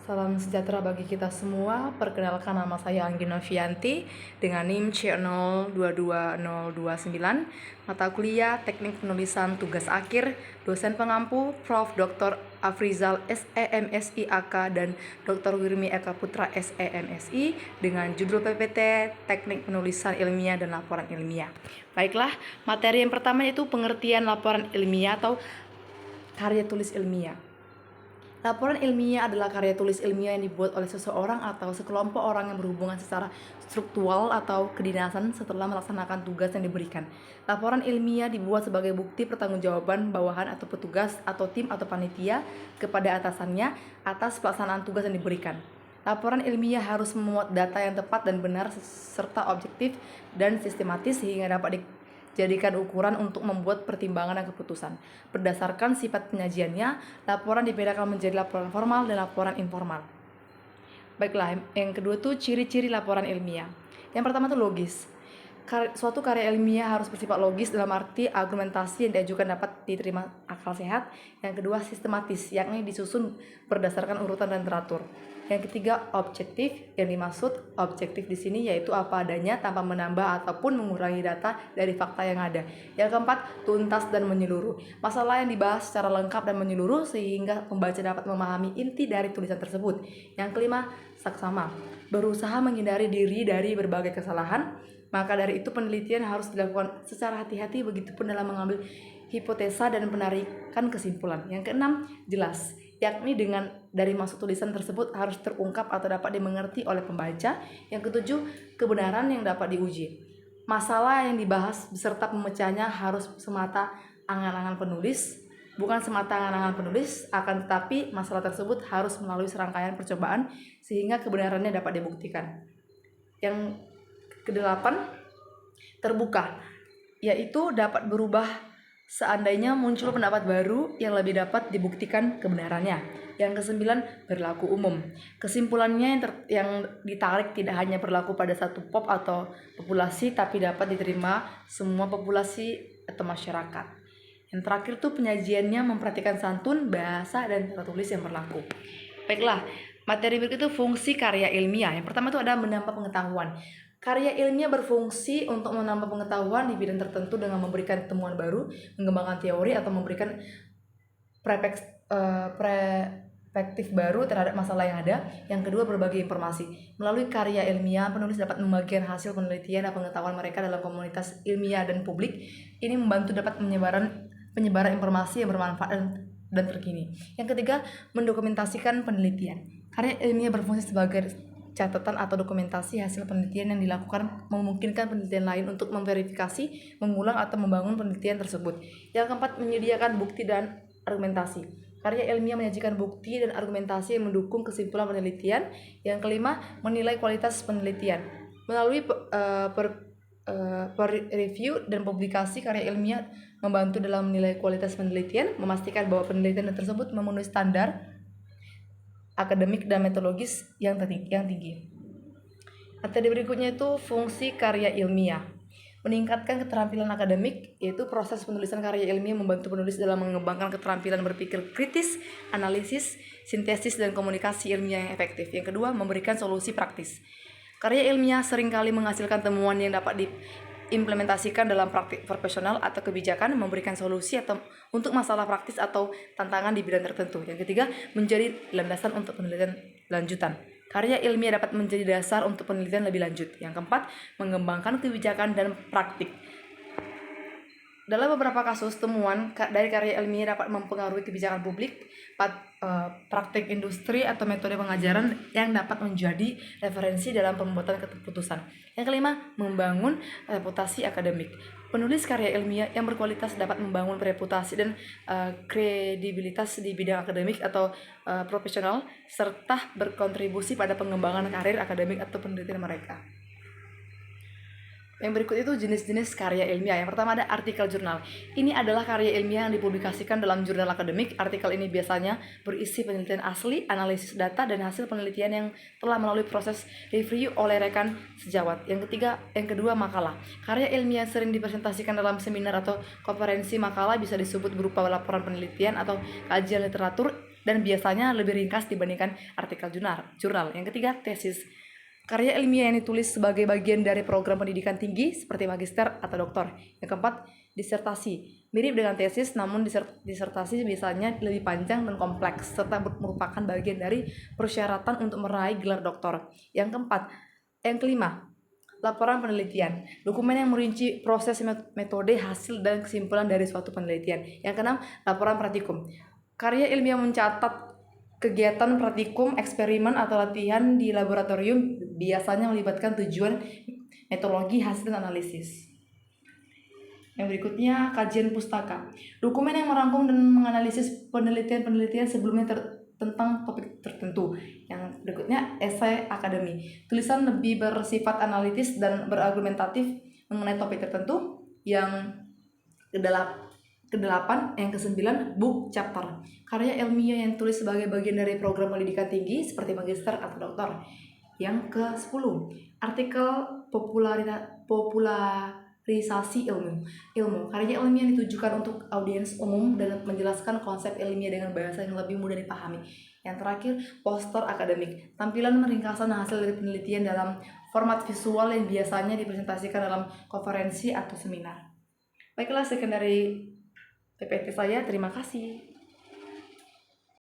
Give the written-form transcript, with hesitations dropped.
Salam sejahtera bagi kita semua. Perkenalkan, nama saya Anggina Novianti dengan NIM C022029. Mata kuliah Teknik Penulisan Tugas Akhir. Dosen pengampu Prof. Dr. Afrizal SEMSI AK dan Dr. Wirmi Eka Putra SEMSI dengan judul PPT Teknik Penulisan Ilmiah dan Laporan Ilmiah. Baiklah, materi yang pertama yaitu pengertian laporan ilmiah atau karya tulis ilmiah. Laporan ilmiah adalah karya tulis ilmiah yang dibuat oleh seseorang atau sekelompok orang yang berhubungan secara struktural atau kedinasan setelah melaksanakan tugas yang diberikan. Laporan ilmiah dibuat sebagai bukti pertanggungjawaban bawahan atau petugas atau tim atau panitia kepada atasannya atas pelaksanaan tugas yang diberikan. Laporan ilmiah harus memuat data yang tepat dan benar serta objektif dan sistematis sehingga dapat jadikan ukuran untuk membuat pertimbangan dan keputusan. Berdasarkan sifat penyajiannya, laporan dibedakan menjadi laporan formal dan laporan informal. Baiklah, yang kedua tuh ciri-ciri laporan ilmiah. Yang pertama tuh logis. Suatu karya ilmiah harus bersifat logis dalam arti argumentasi yang diajukan dapat diterima akal sehat. Yang kedua sistematis, yakni disusun berdasarkan urutan dan teratur. Yang ketiga objektif, yang dimaksud objektif di sini yaitu apa adanya tanpa menambah ataupun mengurangi data dari fakta yang ada. Yang keempat tuntas dan menyeluruh, masalah yang dibahas secara lengkap dan menyeluruh sehingga pembaca dapat memahami inti dari tulisan tersebut. Yang kelima saksama, berusaha menghindari diri dari berbagai kesalahan. Maka dari itu penelitian harus dilakukan secara hati-hati, begitupun dalam mengambil hipotesa dan penarikan kesimpulan. Yang keenam, jelas, yakni dari maksud tulisan tersebut harus terungkap atau dapat dimengerti oleh pembaca. Yang ketujuh, kebenaran yang dapat diuji. Masalah yang dibahas beserta pemecahnya harus semata angan-angan penulis, bukan semata angan-angan penulis, akan tetapi masalah tersebut harus melalui serangkaian percobaan sehingga kebenarannya dapat dibuktikan. Yang kedelapan, terbuka, yaitu dapat berubah seandainya muncul pendapat baru yang lebih dapat dibuktikan kebenarannya. Yang kesembilan, berlaku umum. Kesimpulannya yang ditarik tidak hanya berlaku pada satu pop atau populasi, tapi dapat diterima semua populasi atau masyarakat. Yang terakhir tuh penyajiannya memperhatikan santun, bahasa, dan tata tulis yang berlaku. Baiklah, materi berikut itu fungsi karya ilmiah. Yang pertama itu ada menambah pengetahuan. Karya ilmiah berfungsi untuk menambah pengetahuan di bidang tertentu dengan memberikan temuan baru, mengembangkan teori, atau memberikan perspektif baru terhadap masalah yang ada. Yang kedua, berbagi informasi. Melalui karya ilmiah, penulis dapat membagikan hasil penelitian dan pengetahuan mereka dalam komunitas ilmiah dan publik. Ini membantu dapat penyebaran informasi yang bermanfaat dan terkini. Yang ketiga, mendokumentasikan penelitian. Karya ilmiah berfungsi sebagai catatan atau dokumentasi hasil penelitian yang dilakukan, memungkinkan penelitian lain untuk memverifikasi, mengulang, atau membangun penelitian tersebut. Yang keempat, menyediakan bukti dan argumentasi. Karya ilmiah menyajikan bukti dan argumentasi yang mendukung kesimpulan penelitian. Yang kelima, menilai kualitas penelitian. Melalui review dan publikasi, karya ilmiah membantu dalam menilai kualitas penelitian, memastikan bahwa penelitian tersebut memenuhi standar akademik dan metodologis yang tinggi. Materi berikutnya itu fungsi karya ilmiah. Meningkatkan keterampilan akademik, yaitu proses penulisan karya ilmiah membantu penulis dalam mengembangkan keterampilan berpikir kritis, analisis, sintesis, dan komunikasi ilmiah yang efektif. Yang kedua, memberikan solusi praktis. Karya ilmiah seringkali menghasilkan temuan yang dapat diimplementasikan dalam praktik profesional atau kebijakan, memberikan solusi untuk masalah praktis atau tantangan di bidang tertentu. Yang ketiga, menjadi landasan untuk penelitian lanjutan. Karya ilmiah dapat menjadi dasar untuk penelitian lebih lanjut. Yang keempat, mengembangkan kebijakan dan praktik. Dalam beberapa kasus, temuan dari karya ilmiah dapat mempengaruhi kebijakan publik, praktik industri, atau metode pengajaran yang dapat menjadi referensi dalam pembuatan keputusan. Yang kelima, membangun reputasi akademik. Penulis karya ilmiah yang berkualitas dapat membangun reputasi dan kredibilitas di bidang akademik atau profesional, serta berkontribusi pada pengembangan karir akademik atau penelitian mereka. Yang berikut itu jenis-jenis karya ilmiah. Yang pertama ada artikel jurnal. Ini adalah karya ilmiah yang dipublikasikan dalam jurnal akademik. Artikel ini biasanya berisi penelitian asli, analisis data, dan hasil penelitian yang telah melalui proses review oleh rekan sejawat. Yang kedua makalah. Karya ilmiah sering dipresentasikan dalam seminar atau konferensi. Makalah bisa disebut berupa laporan penelitian atau kajian literatur dan biasanya lebih ringkas dibandingkan artikel jurnal. Yang ketiga, tesis. Karya ilmiah yang ditulis sebagai bagian dari program pendidikan tinggi seperti magister atau doktor. Yang keempat, disertasi. Mirip dengan tesis, namun disertasi biasanya lebih panjang dan kompleks serta merupakan bagian dari persyaratan untuk meraih gelar doktor. Yang kelima, laporan penelitian. Dokumen yang merinci proses, metode, hasil, dan kesimpulan dari suatu penelitian. Yang keenam, laporan praktikum. Karya ilmiah mencatat kegiatan praktikum, eksperimen, atau latihan di laboratorium biasanya melibatkan tujuan, metodologi, hasil, dan analisis. Yang berikutnya, kajian pustaka. Dokumen yang merangkum dan menganalisis penelitian-penelitian sebelumnya tentang topik tertentu. Yang berikutnya, esai akademi. Tulisan lebih bersifat analitis dan berargumentatif mengenai topik tertentu. Yang kedelapan, yang kesembilan, book chapter. Karya ilmiah yang tulis sebagai bagian dari program pendidikan tinggi seperti magister atau doktor. Yang ke-10, artikel popularisasi ilmu. Karya ilmiah ditujukan untuk audiens umum dan menjelaskan konsep ilmiah dengan bahasa yang lebih mudah dipahami. Yang terakhir, poster akademik. Tampilan meringkasan hasil dari penelitian dalam format visual yang biasanya dipresentasikan dalam konferensi atau seminar. Baiklah, sekian dari PPT saya. Terima kasih.